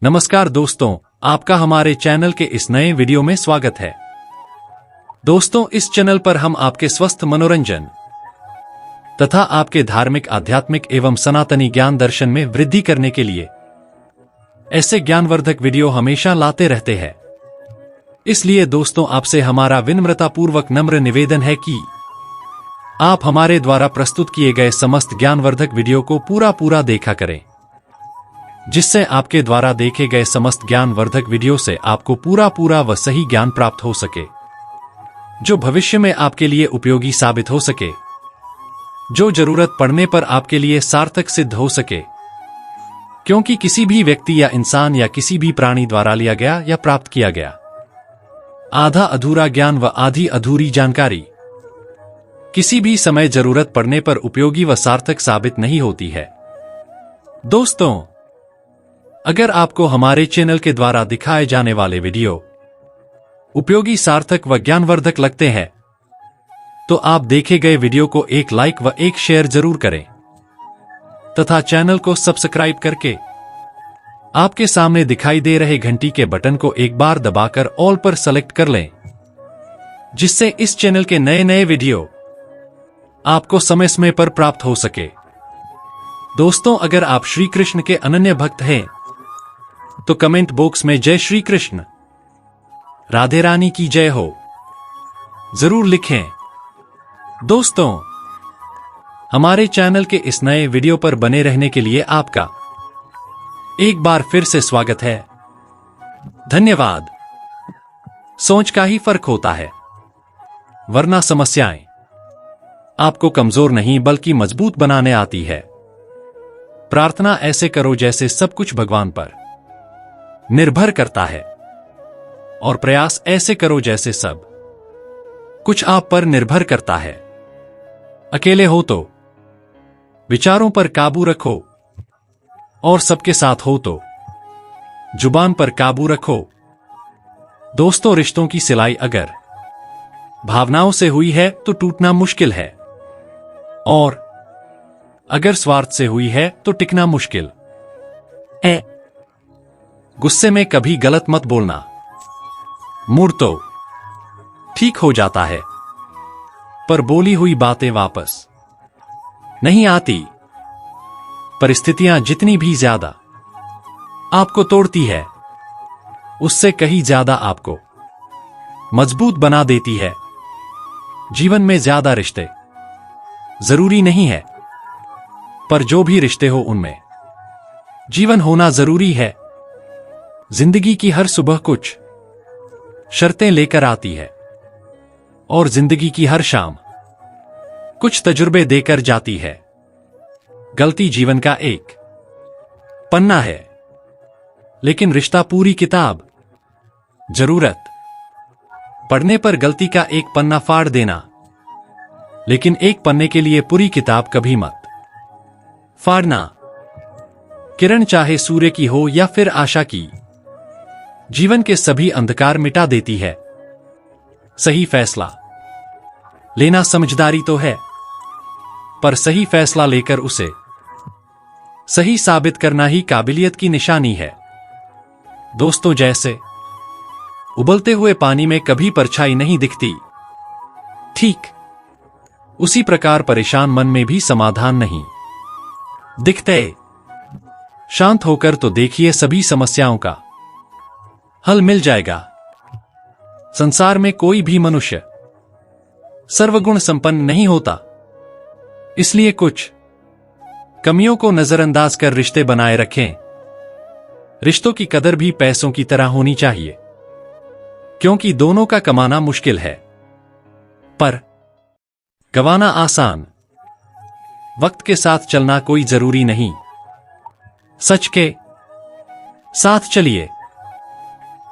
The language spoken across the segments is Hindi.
नमस्कार दोस्तों, आपका हमारे चैनल के इस नए वीडियो में स्वागत है। दोस्तों, इस चैनल पर हम आपके स्वस्थ मनोरंजन तथा आपके धार्मिक, आध्यात्मिक एवं सनातनी ज्ञान दर्शन में वृद्धि करने के लिए ऐसे ज्ञानवर्धक वीडियो हमेशा लाते रहते हैं। इसलिए दोस्तों, आपसे हमारा विनम्रतापूर्वक नम्र निवेदन है कि आप हमारे द्वारा प्रस्तुत किए गए समस्त ज्ञानवर्धक वीडियो को पूरा देखा करें, जिससे आपके द्वारा देखे गए समस्त ज्ञानवर्धक वीडियो से आपको पूरा व सही ज्ञान प्राप्त हो सके, जो भविष्य में आपके लिए उपयोगी साबित हो सके, जो जरूरत पड़ने पर आपके लिए सार्थक सिद्ध हो सके। क्योंकि किसी भी व्यक्ति या इंसान या किसी भी प्राणी द्वारा लिया गया या प्राप्त किया गया आधा अधूरा ज्ञान व आधी अधूरी जानकारी किसी भी समय जरूरत पड़ने पर उपयोगी व सार्थक साबित नहीं होती है। दोस्तों, अगर आपको हमारे चैनल के द्वारा दिखाए जाने वाले वीडियो उपयोगी, सार्थक व ज्ञानवर्धक लगते हैं, तो आप देखे गए वीडियो को एक लाइक व एक शेयर जरूर करें तथा चैनल को सब्सक्राइब करके आपके सामने दिखाई दे रहे घंटी के बटन को एक बार दबाकर ऑल पर सेलेक्ट कर लें, जिससे इस चैनल के नए वीडियो आपको समय पर प्राप्त हो सके। दोस्तों, अगर आप श्री कृष्ण के अनन्य भक्त हैं तो कमेंट बॉक्स में जय श्री कृष्ण, राधे रानी की जय हो जरूर लिखें। दोस्तों, हमारे चैनल के इस नए वीडियो पर बने रहने के लिए आपका एक बार फिर से स्वागत है। धन्यवाद। सोच का ही फर्क होता है, वरना समस्याएं आपको कमजोर नहीं बल्कि मजबूत बनाने आती है। प्रार्थना ऐसे करो जैसे सब कुछ भगवान पर निर्भर करता है, और प्रयास ऐसे करो जैसे सब कुछ आप पर निर्भर करता है। अकेले हो तो विचारों पर काबू रखो, और सबके साथ हो तो जुबान पर काबू रखो। दोस्तों, रिश्तों की सिलाई अगर भावनाओं से हुई है तो टूटना मुश्किल है, और अगर स्वार्थ से हुई है तो टिकना मुश्किल है। गुस्से में कभी गलत मत बोलना, मूड तो ठीक हो जाता है पर बोली हुई बातें वापस नहीं आती। परिस्थितियां जितनी भी ज्यादा आपको तोड़ती है, उससे कहीं ज्यादा आपको मजबूत बना देती है। जीवन में ज्यादा रिश्ते जरूरी नहीं है, पर जो भी रिश्ते हो उनमें जीवन होना जरूरी है। जिंदगी की हर सुबह कुछ शर्तें लेकर आती है, और जिंदगी की हर शाम कुछ तजुर्बे देकर जाती है। गलती जीवन का एक पन्ना है, लेकिन रिश्ता पूरी किताब। जरूरत पढ़ने पर गलती का एक पन्ना फाड़ देना, लेकिन एक पन्ने के लिए पूरी किताब कभी मत फाड़ना। किरण चाहे सूर्य की हो या फिर आशा की, जीवन के सभी अंधकार मिटा देती है। सही फैसला लेना समझदारी तो है, पर सही फैसला लेकर उसे सही साबित करना ही काबिलियत की निशानी है। दोस्तों, जैसे उबलते हुए पानी में कभी परछाई नहीं दिखती, ठीक उसी प्रकार परेशान मन में भी समाधान नहीं दिखते। शांत होकर तो देखिए, सभी समस्याओं का हल मिल जाएगा। संसार में कोई भी मनुष्य सर्वगुण संपन्न नहीं होता, इसलिए कुछ कमियों को नजरअंदाज कर रिश्ते बनाए रखें। रिश्तों की कदर भी पैसों की तरह होनी चाहिए, क्योंकि दोनों का कमाना मुश्किल है, पर गंवाना आसान। वक्त के साथ चलना कोई जरूरी नहीं, सच के साथ चलिए,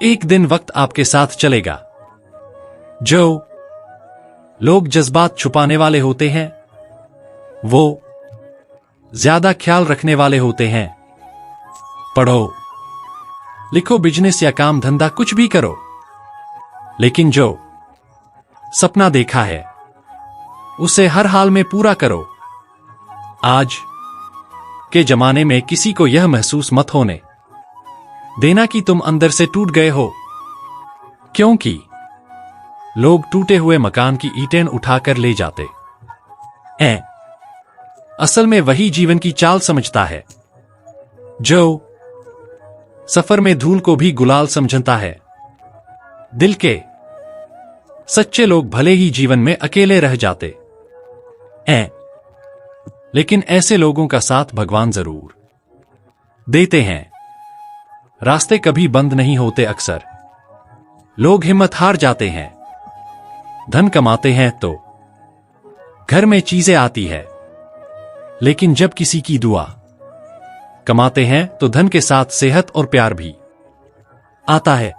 एक दिन वक्त आपके साथ चलेगा। जो लोग जज्बात छुपाने वाले होते हैं, वो ज्यादा ख्याल रखने वाले होते हैं। पढ़ो, लिखो, बिजनेस या काम धंधा कुछ भी करो, लेकिन जो सपना देखा है उसे हर हाल में पूरा करो। आज के जमाने में किसी को यह महसूस मत होने देना कि तुम अंदर से टूट गए हो, क्योंकि लोग टूटे हुए मकान की ईंटें उठाकर ले जाते हैं। असल में वही जीवन की चाल समझता है, जो सफर में धूल को भी गुलाल समझता है। दिल के सच्चे लोग भले ही जीवन में अकेले रह जाते हैं, लेकिन ऐसे लोगों का साथ भगवान जरूर देते हैं। रास्ते कभी बंद नहीं होते। अक्सर लोग हिम्मत हार जाते हैं। धन कमाते हैं तो घर में चीजें आती है, लेकिन जब किसी की दुआ कमाते हैं तो धन के साथ सेहत और प्यार भी आता है।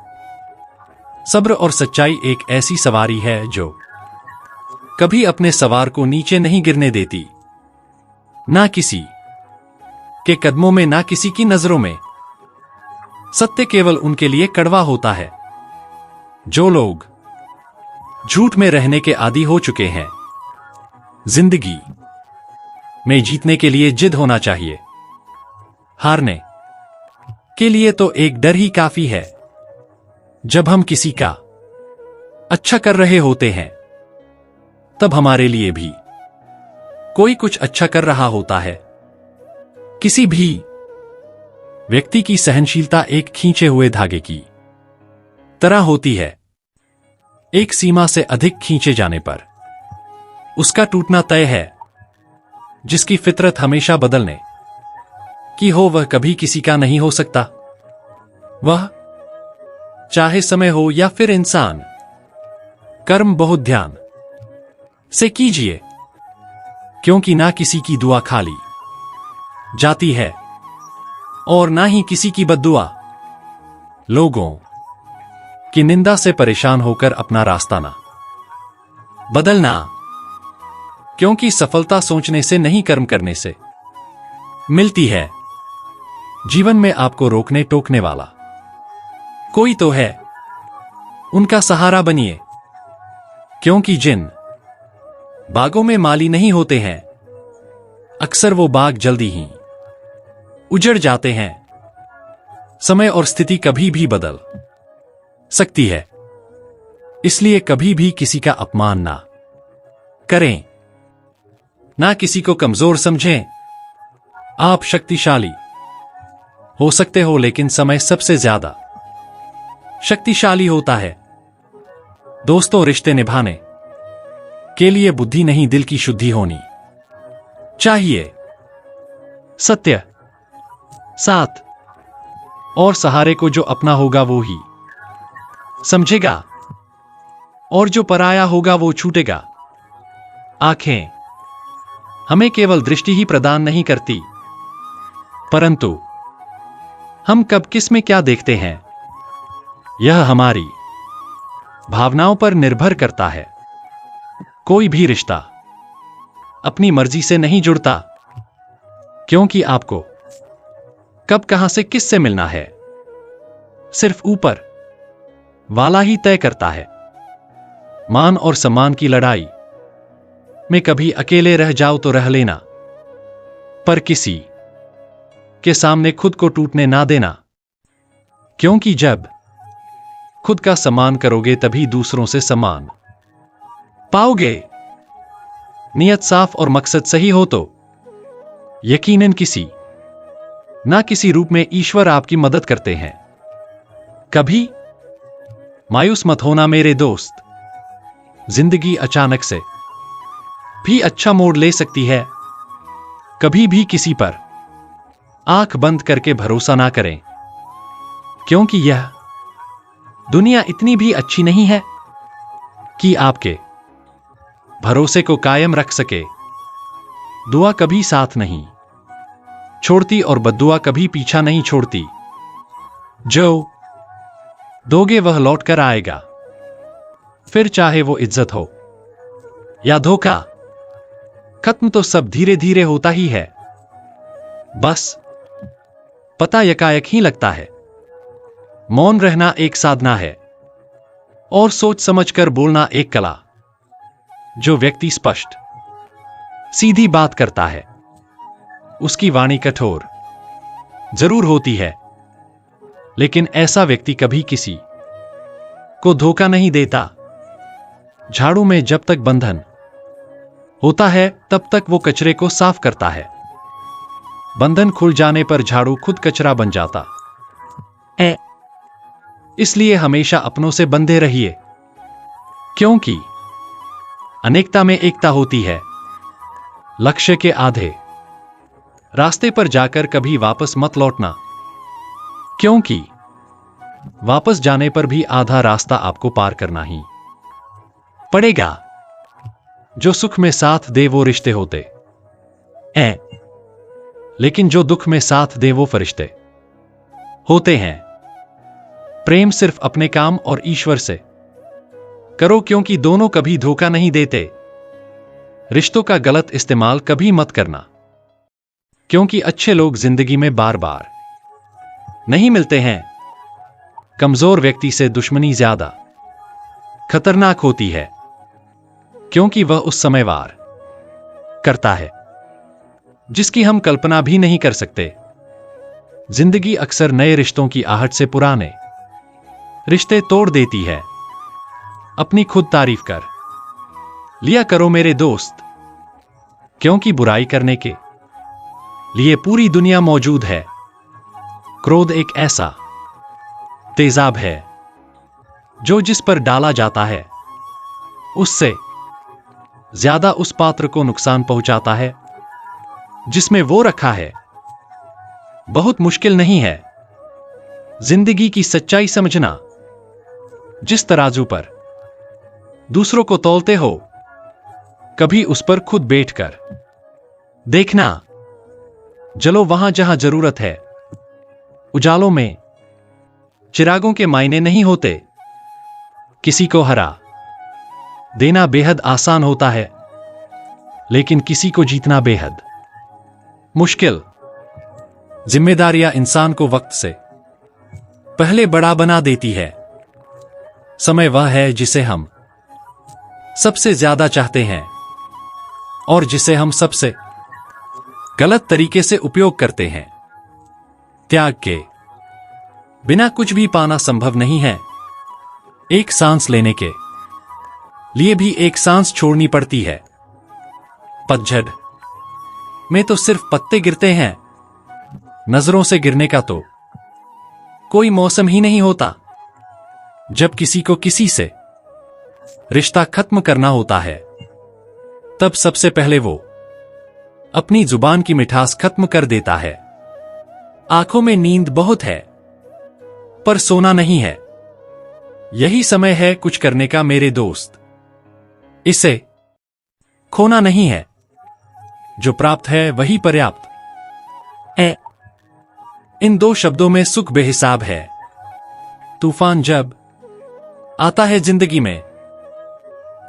सब्र और सच्चाई एक ऐसी सवारी है जो कभी अपने सवार को नीचे नहीं गिरने देती, ना किसी के कदमों में, ना किसी की नजरों में। सत्य केवल उनके लिए कड़वा होता है जो लोग झूठ में रहने के आदी हो चुके हैं। जिंदगी में जीतने के लिए जिद होना चाहिए, हारने के लिए तो एक डर ही काफी है। जब हम किसी का अच्छा कर रहे होते हैं, तब हमारे लिए भी कोई कुछ अच्छा कर रहा होता है। किसी भी व्यक्ति की सहनशीलता एक खींचे हुए धागे की तरह होती है। एक सीमा से अधिक खींचे जाने पर उसका टूटना तय है। जिसकी फितरत हमेशा बदलने की हो, वह कभी किसी का नहीं हो सकता। वह चाहे समय हो या फिर इंसान। कर्म बहुत ध्यान से कीजिए, क्योंकि ना किसी की दुआ खाली जाती है और ना ही किसी की बद्दुआ। लोगों की निंदा से परेशान होकर अपना रास्ता ना बदलना, क्योंकि सफलता सोचने से नहीं, कर्म करने से मिलती है। जीवन में आपको रोकने टोकने वाला कोई तो है, उनका सहारा बनिए, क्योंकि जिन बागों में माली नहीं होते हैं, अक्सर वो बाग जल्दी ही उजड़ जाते हैं। समय और स्थिति कभी भी बदल सकती है, इसलिए कभी भी किसी का अपमान ना करें, ना किसी को कमजोर समझें। आप शक्तिशाली हो सकते हो, लेकिन समय सबसे ज्यादा शक्तिशाली होता है। दोस्तों, रिश्ते निभाने के लिए बुद्धि नहीं, दिल की शुद्धि होनी चाहिए। सत्य, साथ और सहारे को जो अपना होगा वो ही समझेगा, और जो पराया होगा वो छूटेगा। आंखें हमें केवल दृष्टि ही प्रदान नहीं करती, परंतु हम कब किस में क्या देखते हैं, यह हमारी भावनाओं पर निर्भर करता है। कोई भी रिश्ता अपनी मर्जी से नहीं जुड़ता, क्योंकि आपको कब कहां से किससे मिलना है, सिर्फ ऊपर वाला ही तय करता है। मान और सम्मान की लड़ाई में कभी अकेले रह जाओ तो रह लेना, पर किसी के सामने खुद को टूटने ना देना, क्योंकि जब खुद का सम्मान करोगे तभी दूसरों से सम्मान पाओगे। नियत साफ और मकसद सही हो तो यकीनन किसी ना किसी रूप में ईश्वर आपकी मदद करते हैं। कभी मायूस मत होना मेरे दोस्त, जिंदगी अचानक से भी अच्छा मोड़ ले सकती है। कभी भी किसी पर आंख बंद करके भरोसा ना करें, क्योंकि यह दुनिया इतनी भी अच्छी नहीं है कि आपके भरोसे को कायम रख सके। दुआ कभी साथ नहीं छोड़ती और बद्दुआ कभी पीछा नहीं छोड़ती। जो दोगे वह लौट कर आएगा, फिर चाहे वो इज्जत हो या धोखा। खत्म तो सब धीरे धीरे होता ही है, बस पता यकायक ही लगता है। मौन रहना एक साधना है और सोच समझकर बोलना एक कला। जो व्यक्ति स्पष्ट सीधी बात करता है, उसकी वाणी कठोर जरूर होती है, लेकिन ऐसा व्यक्ति कभी किसी को धोखा नहीं देता। झाड़ू में जब तक बंधन होता है तब तक वो कचरे को साफ करता है। बंधन खुल जाने पर झाड़ू खुद कचरा बन जाता है। इसलिए हमेशा अपनों से बंधे रहिए, क्योंकि अनेकता में एकता होती है। लक्ष्य के आधे रास्ते पर जाकर कभी वापस मत लौटना, क्योंकि वापस जाने पर भी आधा रास्ता आपको पार करना ही पड़ेगा। जो सुख में साथ दे वो रिश्ते होते हैं, लेकिन जो दुख में साथ दे वो फरिश्ते होते हैं। प्रेम सिर्फ अपने काम और ईश्वर से करो, क्योंकि दोनों कभी धोखा नहीं देते। रिश्तों का गलत इस्तेमाल कभी मत करना, क्योंकि अच्छे लोग जिंदगी में बार बार नहीं मिलते हैं। कमजोर व्यक्ति से दुश्मनी ज्यादा खतरनाक होती है, क्योंकि वह उस समय वार करता है जिसकी हम कल्पना भी नहीं कर सकते। जिंदगी अक्सर नए रिश्तों की आहट से पुराने रिश्ते तोड़ देती है। अपनी खुद तारीफ कर लिया करो मेरे दोस्त, क्योंकि बुराई करने के लिए पूरी दुनिया मौजूद है। क्रोध एक ऐसा तेजाब है जो जिस पर डाला जाता है उससे ज्यादा उस पात्र को नुकसान पहुंचाता है जिसमें वो रखा है। बहुत मुश्किल नहीं है जिंदगी की सच्चाई समझना। जिस तराजू पर दूसरों को तौलते हो, कभी उस पर खुद बैठकर देखना। जलो वहां जहां जरूरत है। उजालों में चिरागों के मायने नहीं होते। किसी को हरा देना बेहद आसान होता है, लेकिन किसी को जीतना बेहद मुश्किल। जिम्मेदारियां इंसान को वक्त से पहले बड़ा बना देती है। समय वह है जिसे हम सबसे ज्यादा चाहते हैं और जिसे हम सबसे गलत तरीके से उपयोग करते हैं। त्याग के बिना कुछ भी पाना संभव नहीं है। एक सांस लेने के लिए भी एक सांस छोड़नी पड़ती है। पतझड़ में तो सिर्फ पत्ते गिरते हैं, नजरों से गिरने का तो कोई मौसम ही नहीं होता। जब किसी को किसी से रिश्ता खत्म करना होता है, तब सबसे पहले वो अपनी जुबान की मिठास खत्म कर देता है। आंखों में नींद बहुत है, पर सोना नहीं है। यही समय है कुछ करने का मेरे दोस्त। इसे खोना नहीं है। जो प्राप्त है वही पर्याप्त है। इन दो शब्दों में सुख बेहिसाब है। तूफान जब आता है जिंदगी में,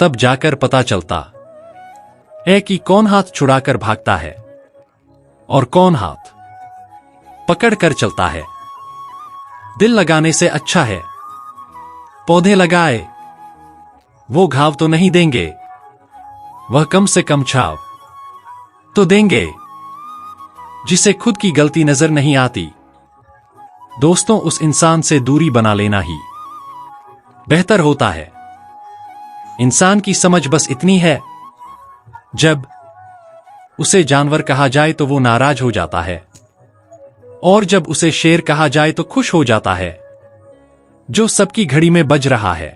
तब जाकर पता चलता है कि कौन हाथ छुड़ाकर भागता है और कौन हाथ पकड़ कर चलता है। दिल लगाने से अच्छा है पौधे लगाए। वो घाव तो नहीं देंगे, वह कम से कम छाव तो देंगे। जिसे खुद की गलती नजर नहीं आती, दोस्तों उस इंसान से दूरी बना लेना ही बेहतर होता है। इंसान की समझ बस इतनी है, जब उसे जानवर कहा जाए तो वो नाराज हो जाता है, और जब उसे शेर कहा जाए तो खुश हो जाता है। जो सबकी घड़ी में बज रहा है,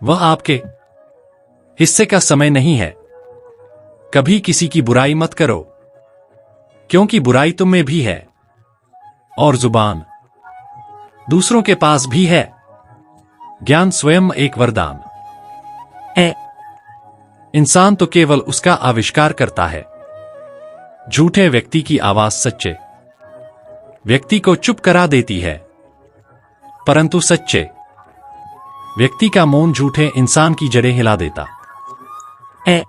वह आपके हिस्से का समय नहीं है। कभी किसी की बुराई मत करो, क्योंकि बुराई तुम में भी है और जुबान दूसरों के पास भी है। ज्ञान स्वयं एक वरदान है। इंसान तो केवल उसका आविष्कार करता है। झूठे व्यक्ति की आवाज सच्चे व्यक्ति को चुप करा देती है, परंतु सच्चे व्यक्ति का मौन झूठे इंसान की जड़ें हिला देता है।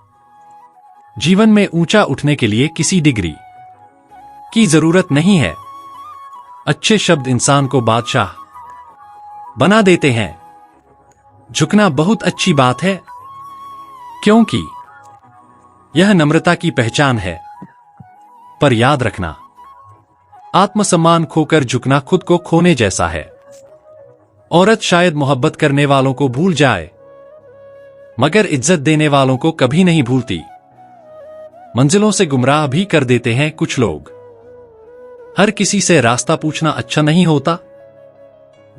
जीवन में ऊंचा उठने के लिए किसी डिग्री की जरूरत नहीं है। अच्छे शब्द इंसान को बादशाह बना देते हैं। झुकना बहुत अच्छी बात है, क्योंकि यह नम्रता की पहचान है। पर याद रखना, आत्मसम्मान खोकर झुकना खुद को खोने जैसा है। औरत शायद मोहब्बत करने वालों को भूल जाए, मगर इज्जत देने वालों को कभी नहीं भूलती। मंजिलों से गुमराह भी कर देते हैं कुछ लोग। हर किसी से रास्ता पूछना अच्छा नहीं होता।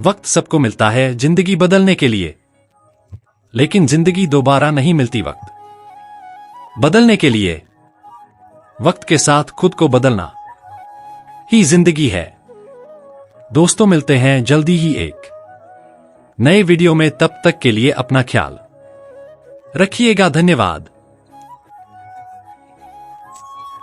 वक्त सबको मिलता है जिंदगी बदलने के लिए, लेकिन जिंदगी दोबारा नहीं मिलती वक्त बदलने के लिए। वक्त के साथ खुद को बदलना ही जिंदगी है। दोस्तों, मिलते हैं जल्दी ही एक नए वीडियो में। तब तक के लिए अपना ख्याल रखिएगा। धन्यवाद।